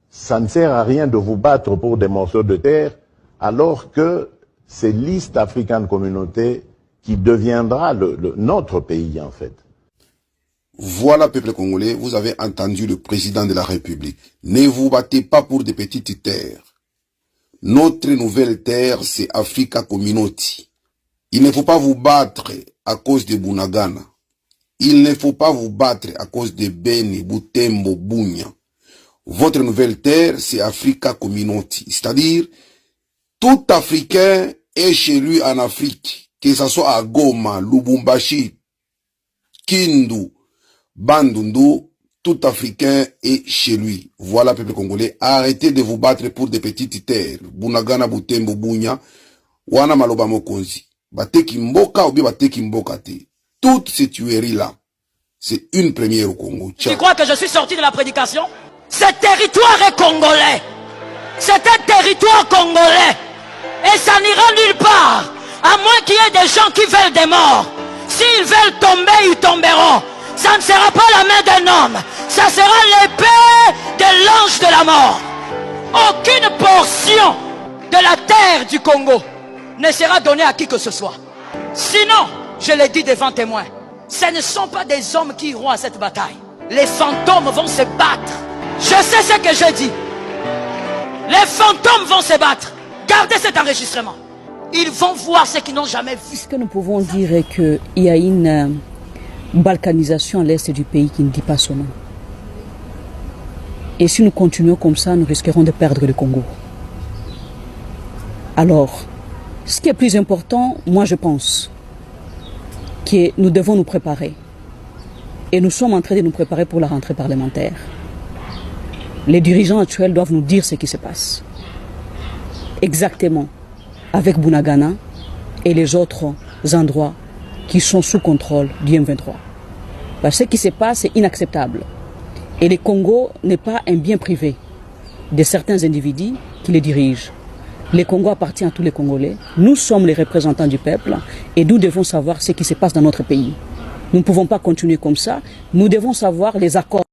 ça ne sert à rien de vous battre pour des morceaux de terre, alors que c'est l'East African Communauté qui deviendra notre pays, en fait. Voilà, peuple congolais, vous avez entendu le président de la République. Ne vous battez pas pour des petites terres. Notre nouvelle terre, c'est Africa Community. Il ne faut pas vous battre à cause de Bunagana. Il ne faut pas vous battre à cause de Beni, Butembo, Bunya. Votre nouvelle terre, c'est Africa Community. C'est-à-dire, tout Africain est chez lui en Afrique. Que ce soit à Goma, Lubumbashi, Kindu, Bandundu, tout Africain est chez lui. Voilà, peuple congolais. Arrêtez de vous battre pour des petites terres. Bunagana, Butembo, Bunya, Wana Maloba Mokonzi. Bateki Mboka ou bien Bateki Mboka te. Toutes ces tueries-là, c'est une première au Congo. Tu crois que je suis sorti de la prédication? Ce territoire est congolais. C'est un territoire congolais. Et ça n'ira nulle part. À moins qu'il y ait des gens qui veulent des morts. S'ils veulent tomber, ils tomberont. Ça ne sera pas la main d'un homme. Ça sera l'épée de l'ange de la mort. Aucune portion de la terre du Congo ne sera donnée à qui que ce soit. Sinon, je l'ai dit devant témoins, ce ne sont pas des hommes qui iront à cette bataille. Les fantômes vont se battre. Je sais ce que je dis. Les fantômes vont se battre. Gardez cet enregistrement. Ils vont voir ce qu'ils n'ont jamais vu. Ce que nous pouvons dire est qu'il y a une balkanisation à l'est du pays qui ne dit pas son nom. Et si nous continuons comme ça, nous risquerons de perdre le Congo. Alors, ce qui est plus important, moi je pense, que nous devons nous préparer. Et nous sommes en train de nous préparer pour la rentrée parlementaire. Les dirigeants actuels doivent nous dire ce qui se passe. Exactement. Avec Bunagana et les autres endroits qui sont sous contrôle du M23. Parce que ce qui se passe est inacceptable. Et le Congo n'est pas un bien privé de certains individus qui les dirigent. Le Congo appartient à tous les Congolais. Nous sommes les représentants du peuple et nous devons savoir ce qui se passe dans notre pays. Nous ne pouvons pas continuer comme ça. Nous devons savoir les accords.